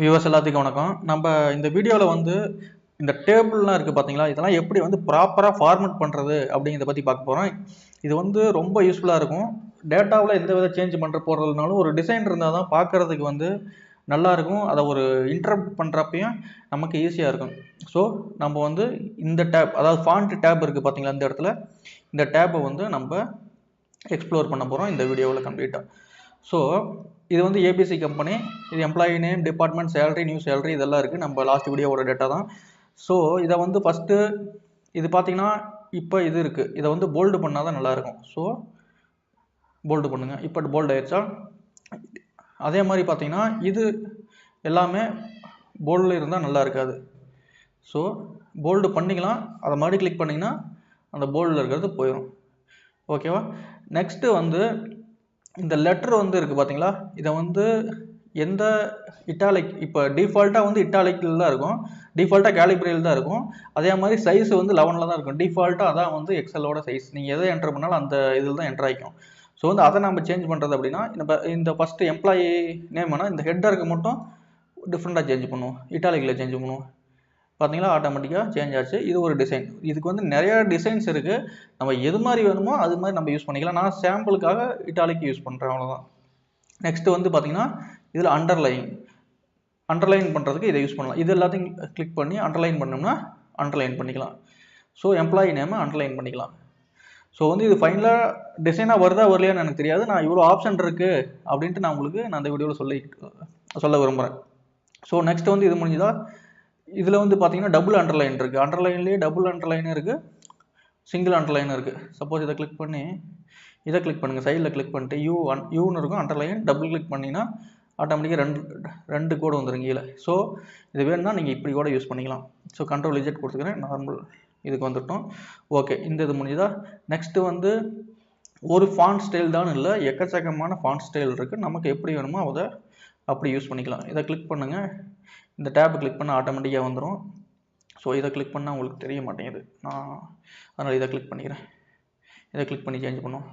Viewers எல்லாத்துக்கும் வணக்கம். நம்ம இந்த வீடியோவில் வந்து இந்த டேபிள்லாம் இருக்குது பார்த்தீங்களா, இதெல்லாம் எப்படி வந்து ப்ராப்பராக ஃபார்மேட் பண்ணுறது அப்படிங்கிறத பற்றி பார்க்க போகிறோம். இது வந்து ரொம்ப யூஸ்ஃபுல்லாக இருக்கும். டேட்டாவில் எந்த வித சேஞ்ச் போடுறதுனாலும் ஒரு டிசைன் இருந்தால் தான் பார்க்குறதுக்கு வந்து நல்லாயிருக்கும். அதை ஒரு இன்டர்ப்ட் பண்ணுறப்பையும் நமக்கு ஈஸியாக இருக்கும். ஸோ நம்ம வந்து இந்த டேப், அதாவது ஃபாண்ட் டேப் இருக்குது பார்த்தீங்களா, இந்த இடத்துல இந்த டேப்பை வந்து நம்ம எக்ஸ்ப்ளோர் பண்ண போகிறோம் இந்த வீடியோவில் கம்ப்ளீட்டாக. ஸோ இது வந்து ஏபிசி கம்பெனி, இது employee name, department, salary, new salary இதெல்லாம் இருக்குது. நம்ம லாஸ்ட் வீடியோவோட டேட்டா தான். ஸோ இதை வந்து ஃபஸ்ட்டு இது பார்த்தீங்கன்னா இப்போ இது இருக்குது, இதை வந்து போல்டு பண்ணால் தான் நல்லாயிருக்கும். ஸோ போல்டு பண்ணுங்கள். இப்போ போல்டு ஆயிடுச்சா? அதே மாதிரி பார்த்தீங்கன்னா இது எல்லாமே போல்டில் இருந்தால் நல்லா இருக்காது. ஸோ போல்டு பண்ணிக்கலாம். அதை மறுபடியும் கிளிக் பண்ணிங்கன்னா அந்த போல்டில் இருக்கிறது போயிடும். ஓகேவா? நெக்ஸ்ட்டு வந்து இந்த லெட்டர் வந்து இருக்குது பார்த்தீங்களா, இதை வந்து எந்த இட்டாலிக், இப்போ டிஃபால்ட்டாக வந்து இட்டாலிக்கில் தான் இருக்கும், டிஃபால்ட்டாக கேலிப்ரியில் தான் இருக்கும். அதே மாதிரி சைஸ் வந்து 11 தான் இருக்கும். டிஃபால்ட்டாக அதான் வந்து எக்ஸலோட சைஸ். நீங்கள் எதை என்டர் பண்ணாலும் அந்த இதில் தான் என்டர் ஆகிக்கும். ஸோ வந்து அதை நம்ம சேஞ்ச் பண்ணுறது அப்படின்னா இந்த ஃபஸ்ட்டு எம்ப்ளாயி நேம் ஆனால் இந்த ஹெட்டருக்கு மட்டும் டிஃப்ரெண்ட்டாக சேஞ்ச் பண்ணுவோம், இட்டாலிக்கில் சேஞ்ச் பண்ணுவோம். பார்த்தீங்களா, ஆட்டோமேட்டிக்காக சேஞ்ச் ஆச்சு. இது ஒரு டிசைன். இதுக்கு வந்து நிறையா டிசைன்ஸ் இருக்குது. நம்ம எது மாதிரி வேணுமோ அது மாதிரி நம்ம யூஸ் பண்ணிக்கலாம். நான் சாம்பிளுக்காக இட்டாலிக் யூஸ் பண்ணுறேன், அவ்வளோதான். நெக்ஸ்ட்டு வந்து பார்த்தீங்கன்னா இதில் அண்டர்லைன் பண்ணுறதுக்கு இதை யூஸ் பண்ணலாம். இது எல்லாத்தையும் கிளிக் பண்ணி அண்டர்லைன் பண்ணோம்னா அண்டர்லைன் பண்ணிக்கலாம். ஸோ எம்ப்ளாயி நேமை அண்டர்லைன் பண்ணிக்கலாம். ஸோ வந்து இது ஃபைனலாக டிசைனாக வருதா வரலையான்னு எனக்கு தெரியாது. நான் இவ்வளோ ஆப்ஷன் இருக்குது அப்படின்ட்டு நான் உங்களுக்கு அந்த வீடியோவில் சொல்ல விரும்புகிறேன். ஸோ நெக்ஸ்ட் வந்து இது முடிஞ்சுதா? இதில் வந்து பார்த்தீங்கன்னா டபுள் அண்டர்லைன் இருக்குது. அண்டர்லைன்லேயே டபுள் அண்டர்லைன் இருக்குது, சிங்கிள் அண்டர்லைன் இருக்குது. சப்போஸ் இதை கிளிக் பண்ணி இதை கிளிக் பண்ணுங்கள், சைடில் கிளிக் பண்ணிட்டு யூன்னு இருக்கும், அண்டர்லைன் டபுள் கிளிக் பண்ணிங்கன்னா ஆட்டோமேட்டிக்காக ரெண்டு கோடு வந்துடும் கீழே. ஸோ இது வேணும்னா நீங்கள் இப்படி கூட யூஸ் பண்ணிக்கலாம். ஸோ கண்ட்ரோல் இஜெட் கொடுத்துக்கிறேன், நார்மல் இதுக்கு வந்துட்டோம். ஓகே, இந்த இது முடிஞ்சுதா? நெக்ஸ்ட்டு வந்து ஒரு ஃபாண்ட் ஸ்டைல் தான் இல்லை, எக்கச்சக்கமான ஃபாண்ட் ஸ்டைல் இருக்குது. நமக்கு எப்படி வேணுமோ அதை அப்படி யூஸ் பண்ணிக்கலாம். இதை கிளிக் பண்ணுங்கள், இந்த டேப்பை கிளிக் பண்ணால் ஆட்டோமேட்டிக்காக வந்துடும். ஸோ இதை கிளிக் பண்ணால் உங்களுக்கு தெரிய மாட்டேங்குது, நான் அதனால் இதை கிளிக் பண்ணிக்கிறேன். இதை கிளிக் பண்ணி சேஞ்ச் பண்ணுவோம்.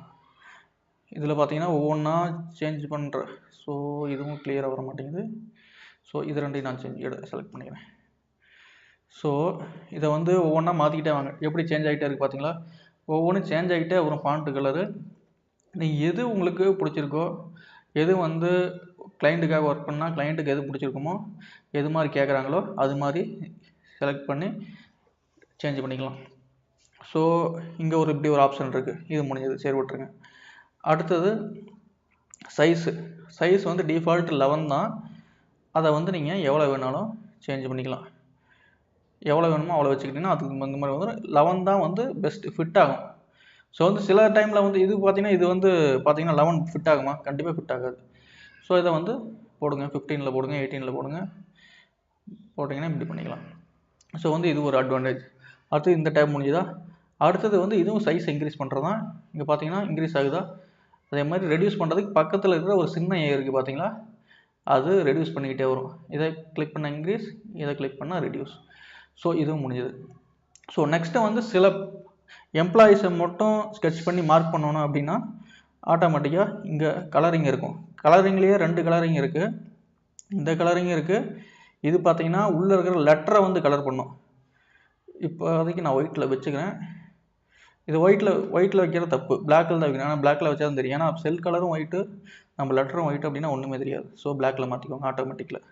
இதில் பார்த்தீங்கன்னா ஒவ்வொன்றா சேஞ்ச் பண்ணுற. ஸோ இதுவும் கிளியராக வர மாட்டேங்குது. ஸோ இது ரெண்டையும் நான் செலக்ட் பண்ணிக்கிறேன். ஸோ இதை வந்து ஒவ்வொன்றா மாற்றிக்கிட்டே வாங்க. எப்படி சேஞ்ச் ஆகிட்டே இருக்குது பார்த்தீங்களா? ஒவ்வொன்றும் சேஞ்ச் ஆகிட்டே வரும் ஃபாண்ட்டு கலரு. நீங்கள் எது உங்களுக்கு பிடிச்சிருக்கோ, எது வந்து கிளைண்ட்டுக்காக ஒர்க் பண்ணால் கிளைண்ட்டுக்கு எது பிடிச்சிருக்குமோ, எது மாதிரி கேட்குறாங்களோ அது மாதிரி செலக்ட் பண்ணி சேஞ்ச் பண்ணிக்கலாம். ஸோ இங்கே இப்படி ஒரு ஆப்ஷன் இருக்குது. இது முடிஞ்சது, சரி விட்டுருங்க. அடுத்தது சைஸ் வந்து டிஃபால்ட் 11 தான். அதை வந்து நீங்கள் எவ்வளோ வேணாலும் சேஞ்ச் பண்ணிக்கலாம். எவ்வளோ வேணுமோ அவ்வளோ வச்சுக்கிட்டிங்கன்னா அதுக்கு இந்த மாதிரி வந்து 11 தான் வந்து பெஸ்ட் ஃபிட் ஆகும். ஸோ வந்து சில டைமில் வந்து இது பார்த்தீங்கன்னா 11 ஃபிட் ஆகுமா? கண்டிப்பாக ஃபிட் ஆகாது. ஸோ இதை வந்து போடுங்க, 15 போடுங்க, 18 போடுங்க, போட்டிங்கன்னா இப்படி பண்ணிக்கலாம். ஸோ வந்து இது ஒரு அட்வான்டேஜ். அடுத்து இந்த டேப் முடிஞ்சுதா? அடுத்தது வந்து இதுவும் சைஸ் இன்க்ரீஸ் பண்ணுறது தான். இங்கே பார்த்தீங்கன்னா இன்க்ரீஸ் ஆகுதா? அதே மாதிரி ரெடியூஸ் பண்ணுறதுக்கு பக்கத்தில் இருக்கிற ஒரு சின்ன ஏ இருக்குது பார்த்தீங்களா, அது ரெடியூஸ் பண்ணிக்கிட்டே வரும். இதை கிளிக் பண்ணால் இன்க்ரீஸ், இதை கிளிக் பண்ணால் ரெடியூஸ். ஸோ இதுவும் முடிஞ்சது. ஸோ நெக்ஸ்ட்டு வந்து சில எம்ப்ளாயீஸை மட்டும் ஸ்கெட்ச் பண்ணி மார்க் பண்ணணும் அப்படின்னா ஆட்டோமேட்டிக்காக இங்கே கலரிங் இருக்கும். கலரிங்லேயே 2 கலரிங் இருக்குது. இந்த கலரிங் இருக்குது. இது பார்த்தீங்கன்னா உள்ளே இருக்கிற லெட்டரை வந்து கலர் பண்ணும். இப்போதைக்கு நான் ஒயிட்டில் வச்சுக்கிறேன். இது ஒயிட்டில் வைக்கிற தப்பு, பிளாக்கில் தான் வைக்கணும். ஆனால் பிளாக்கில் வச்சா தான் தெரியும். ஏன்னா செல் கலரும் ஒயிட்டு, நம்ம லெட்டரும் ஒயிட்டு அப்படின்னா ஒன்றுமே தெரியாது. ஸோ பிளாக்கில் மாற்றிக்கோங்க ஆட்டோமேட்டிக்கில்.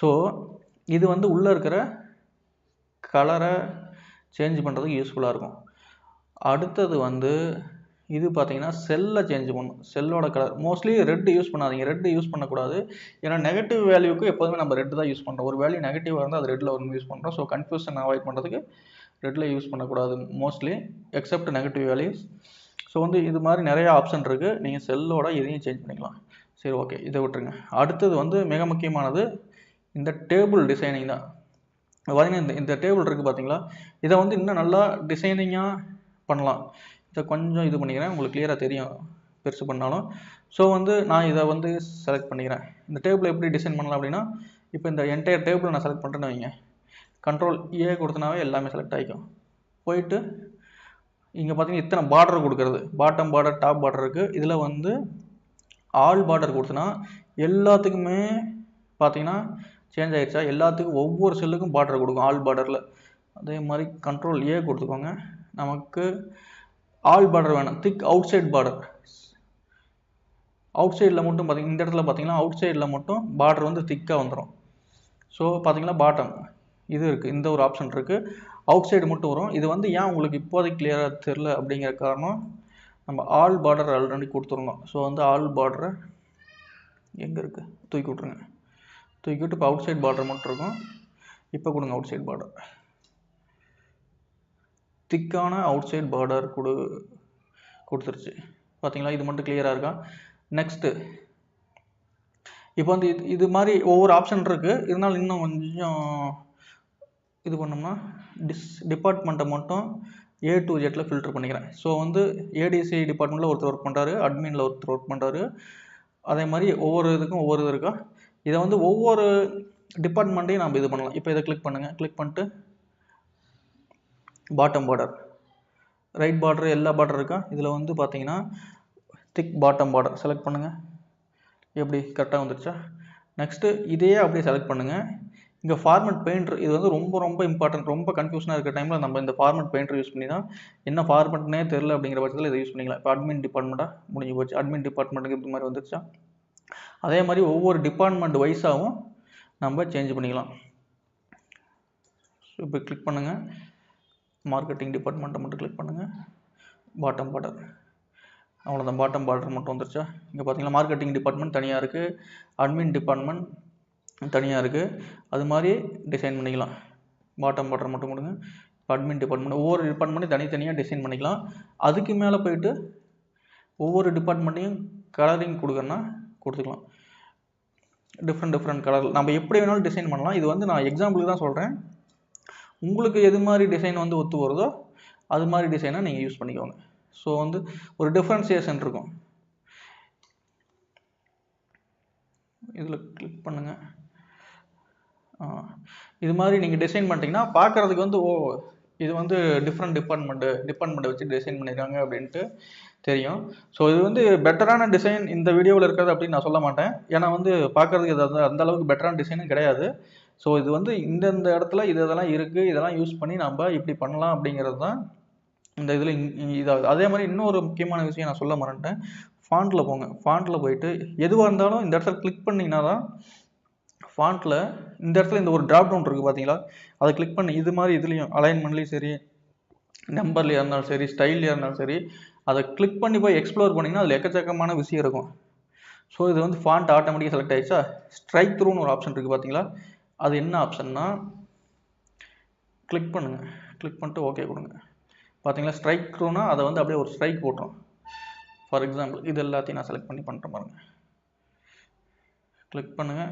ஸோ இது வந்து உள்ளே இருக்கிற கலரை சேஞ்ச் பண்ணுறதுக்கு யூஸ்ஃபுல்லாக இருக்கும். அடுத்தது வந்து இது பார்த்தீங்கன்னா செல்லை சேஞ்ச் பண்ணும். செல்லோட கலர் மோஸ்ட்லி ரெட்டு யூஸ் பண்ணாதீங்க. ரெட்டு யூஸ் பண்ணக்கூடாது. ஏன்னா நெகட்டிவ் வேல்யூக்கு எப்போதுமே நம்ம ரெட்டு தான் யூஸ் பண்ணுறோம். ஒரு வேல்யூ நெகட்டிவாக இருந்தால் அது ரெட்டில் ஒரு யூஸ் பண்ணுறோம். ஸோ கன்ஃபியூஷன் அவாய்ட் பண்ணுறதுக்கு ரெட்டில் யூஸ் பண்ணக்கூடாது mostly, accept negative values. So வந்து இது மாதிரி நிறையா ஆப்ஷன் இருக்குது. நீங்கள் செல்லோட இதையும் சேஞ்ச் பண்ணிக்கலாம். சரி, ஓகே, இதை விட்டுருங்க. அடுத்தது வந்து மிக முக்கியமானது இந்த டேபிள் டிசைனிங் தான். பார்த்தீங்கன்னா இந்த டேபிள் இருக்குது பார்த்தீங்களா, இதை வந்து இன்னும் நல்லா டிசைனிங்காக பண்ணலாம். இதை கொஞ்சம் இது பண்ணிக்கிறேன், உங்களுக்கு கிளியராக தெரியும் பெருசு பண்ணாலும். ஸோ வந்து நான் இதை வந்து செலக்ட் பண்ணிக்கிறேன். இந்த டேபிளை எப்படி டிசைன் பண்ணலாம் அப்படின்னா, இப்போ இந்த என்டையர் டேபிளை நான் செலக்ட் பண்ணுறேன்னு வைங்க, கண்ட்ரோல் ஏ கொடுத்தனாவே எல்லாமே செலக்ட் ஆகிக்கும். போயிட்டு இங்கே பார்த்தீங்கன்னா இத்தனை பார்டர் கொடுக்குறது, பாட்டம் பார்டர், டாப் பார்டர் இருக்குது. இதில் வந்து ஆல் பார்டர் கொடுத்தனா எல்லாத்துக்குமே பார்த்தீங்கன்னா சேஞ்ச் ஆயிடுச்சா? எல்லாத்துக்கும் ஒவ்வொரு செல்லுக்கும் பார்டர் கொடுக்கும் ஆல் பார்டரில். அதே மாதிரி கண்ட்ரோல் ஏ கொடுத்துக்கோங்க. நமக்கு ஆல் பார்டர் வேணும், திக் அவுட் சைட் பார்டர். அவுட் சைடில் மட்டும் பார்த்தீங்கன்னா இந்த இடத்துல பார்த்தீங்கன்னா அவுட் சைடில் மட்டும் பார்டர் வந்து திக்காக வந்துடும். ஸோ பார்த்தீங்கன்னா பாட்டம் இது இருக்குது, இந்த ஒரு ஆப்ஷன் இருக்குது, அவுட் சைடு மட்டும் வரும். இது வந்து ஏன் உங்களுக்கு இப்போதைக்கு கிளியராக தெரில அப்படிங்கிற காரணம், நம்ம ஆல் பார்டர் ஆல்ரெடி கொடுத்துருந்தோம். ஸோ வந்து ஆல் பார்டரை எங்கே இருக்குது தூக்கி விட்ருங்க. தூக்கி விட்டு இப்போ அவுட் சைட் பார்டர் மட்டும் இருக்கும். இப்போ கொடுங்க அவுட் சைட் பார்டர், திக்கான அவுட் சைட் பார்டர் கொடுத்துருச்சு. பார்த்தீங்களா? இது மட்டும் கிளியராக இருக்கா? நெக்ஸ்ட்டு இப்போ வந்து இது மாதிரி ஒவ்வொரு ஆப்ஷன் இருக்குது. இருந்தாலும் இன்னும் கொஞ்சம் இது பண்ணோம்னா டிபார்ட்மெண்ட்டை மட்டும் A to Z ஃபில்டர் பண்ணிக்கிறேன். ஸோ வந்து ஏடிசி டிபார்ட்மெண்ட்டில் ஒருத்தர் ஒர்க் பண்ணுறாரு, அட்மினில் ஒருத்தர் ஒர்க் பண்ணுறாரு. அதே மாதிரி ஒவ்வொரு இதுக்கும் ஒவ்வொரு இது இருக்கா. இதை வந்து ஒவ்வொரு டிபார்ட்மெண்ட்டையும் நம்ம இது பண்ணலாம். இப்போ இதை கிளிக் பண்ணுங்கள். கிளிக் பண்ணிட்டு பாட்டம் பார்டர், ரைட் பார்டர், எல்லா பார்டர் இருக்கா. இதில் வந்து பார்த்தீங்கன்னா திக் பாட்டம் பார்டர் செலக்ட் பண்ணுங்கள். எப்படி கரெக்டாக வந்துருச்சா? நெக்ஸ்ட்டு இதையே அப்படியே செலக்ட் பண்ணுங்கள். இங்கே ஃபார்மட் பெயிண்டர், இது வந்து ரொம்ப ரொம்ப இம்பார்ட்டன்ட். ரொம்ப கன்ஃபியூஷனாக இருக்கிற டைமில் நம்ம இந்த ஃபார்மட் பெயிண்டர் யூஸ் பண்ணி தான், என்ன ஃபார்மட்னே தெரில அப்படிங்கிற பட்சத்தில் இதை யூஸ் பண்ணிக்கலாம். இப்போ அட்மின் டிபார்ட்மெண்ட்டாக முடிஞ்சு போச்சு. அட்மின் டிபார்ட்மெண்ட்டுக்கு இது மாதிரி வந்துருச்சா? அதே மாதிரி ஒவ்வொரு டிபார்ட்மெண்ட் வைஸாகவும் நம்ம சேஞ்ச் பண்ணிக்கலாம். ஸோ இப்போ கிளிக் பண்ணுங்கள், மார்க்கெட்டிங் டிபார்ட்மெண்ட்டை மட்டும் கிளிக் பண்ணுங்கள், பாட்டம் பார்டர். அவ்வளோதான், பாட்டம் பார்டர் மட்டும் வந்துருச்சா? இங்கே பார்த்தீங்கன்னா மார்க்கெட்டிங் டிபார்ட்மெண்ட் தனியாக இருக்குது, அட்மின் டிபார்ட்மெண்ட் தனியாக இருக்குது. அது மாதிரி டிசைன் பண்ணிக்கலாம். பாட்டம் பார்டர் மட்டும் கொடுங்க. அட்மின் டிபார்ட்மெண்ட் ஒவ்வொரு டிபார்ட்மெண்ட்டையும் தனித்தனியாக டிசைன் பண்ணிக்கலாம். அதுக்கு மேலே போயிட்டு ஒவ்வொரு டிபார்ட்மெண்ட்டையும் கலரிங் கொடுக்கறனா கொடுத்துக்கலாம். டிஃப்ரெண்ட் கலர் நம்ம எப்படி வேணாலும் டிசைன் பண்ணலாம். இது வந்து நான் எக்ஸாம்பிளுக்கு தான் சொல்கிறேன். உங்களுக்கு எது மாதிரி டிசைன் வந்து ஒத்து வருதோ அது மாதிரி டிசைனை நீங்கள் யூஸ் பண்ணிக்கோங்க. ஸோ வந்து ஒரு டிஃப்ரென்சியேஷன் இருக்கும். இதில் கிளிக் பண்ணுங்கள். இது மாதிரி நீங்கள் டிசைன் பண்ணிட்டீங்கன்னா பார்க்குறதுக்கு வந்து இது வந்து டிஃப்ரெண்ட் டிபார்ட்மெண்ட்டை வச்சு டிசைன் பண்ணியிருக்காங்க அப்படின்ட்டு தெரியும். ஸோ இது வந்து பெட்டரான டிசைன் இந்த வீடியோவில் இருக்கிறது அப்படின்னு நான் சொல்ல மாட்டேன். ஏன்னா வந்து பார்க்குறதுக்கு இது அந்த அளவுக்கு பெட்டரான டிசைனும் கிடையாது. ஸோ இது வந்து இந்த இடத்துல இதெல்லாம் இருக்குது, இதெல்லாம் யூஸ் பண்ணி நம்ம இப்படி பண்ணலாம் அப்படிங்கிறது தான் இந்த இதில் இதாகுது. அதே மாதிரி இன்னொரு முக்கியமான விஷயம் நான் சொல்ல மறந்துட்டேன். ஃபாண்ட்டில் போங்க. ஃபாண்ட்டில் போயிட்டு எதுவாக இருந்தாலும் இந்த இடத்துல கிளிக் பண்ணிங்கன்னா தான் ஃபாண்ட்டில் இந்த இடத்துல இந்த ஒரு ட்ராப் டவுன் இருக்குது பார்த்தீங்களா, அதை கிளிக் பண்ணி இது மாதிரி இதுலேயும் அலைன்மெண்ட்லேயும் சரி, நம்பர்லேயே இருந்தாலும் சரி, ஸ்டைல்லையாக இருந்தாலும் சரி, அதை கிளிக் பண்ணி போய் எக்ஸ்ப்ளோர் பண்ணிங்கன்னா அதில் எக்கச்சக்கமான விஷயம் இருக்கும். ஸோ இது வந்து ஃபாண்ட் ஆட்டோமேட்டிக்காக செலக்ட் ஆகிடுச்சா? ஸ்ட்ரைக் த்ரூன்னு ஒரு ஆப்ஷன் இருக்குது பார்த்தீங்களா, அது என்ன ஆப்ஷன்னா கிளிக் பண்ணுங்கள். கிளிக் பண்ணிட்டு ஓகே கொடுங்க. பார்த்தீங்களா, ஸ்ட்ரைக் த்ரூனா அதை வந்து அப்படியே ஒரு ஸ்ட்ரைக் போட்டுரும். ஃபார் எக்ஸாம்பிள் இது எல்லாத்தையும் நான் செலக்ட் பண்ணி பண்ணுறேன் பாருங்கள். கிளிக் பண்ணுங்கள்,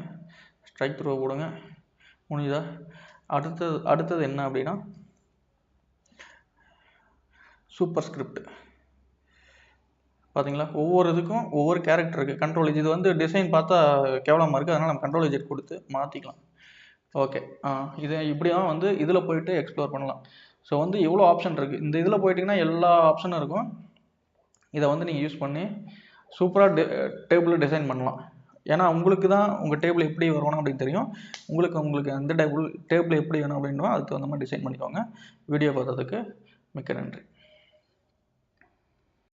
ஸ்ட்ரைக் த்ரூ கொடுங்க. முடியுதா? அடுத்தது என்ன அப்படின்னா சூப்பர் ஸ்கிரிப்ட். பார்த்தீங்களா, ஒவ்வொரு இதுக்கும் ஒவ்வொரு கேரக்டர் இருக்குது. கண்ட்ரோல் இது வந்து டிசைன் பார்த்தா கேவலமாக இருக்குது, அதனால் நம்ம கண்ட்ரோல் Z கொடுத்து மாற்றிக்கலாம். ஓகே, இது இப்படி தான் வந்து இதில் போயிட்டு எக்ஸ்ப்ளோர் பண்ணலாம். ஸோ வந்து எவ்வளோ ஆப்ஷன் இருக்குது. இந்த இதில் போயிட்டிங்கன்னா எல்லா ஆப்ஷனும் இருக்கும். இதை வந்து நீங்கள் யூஸ் பண்ணி சூப்பராக டேபிள் டிசைன் பண்ணலாம். ஏன்னா உங்களுக்கு தான் உங்கள் டேபிள் எப்படி வரணும் அப்படின்னு தெரியும். உங்களுக்கு எந்த டேபிள் எப்படி வேணும் அப்படின்னா அதுக்கு தகுந்த மாதிரி டிசைன் பண்ணிக்கோங்க. வீடியோ பார்த்ததுக்கு மிக்க நன்றி.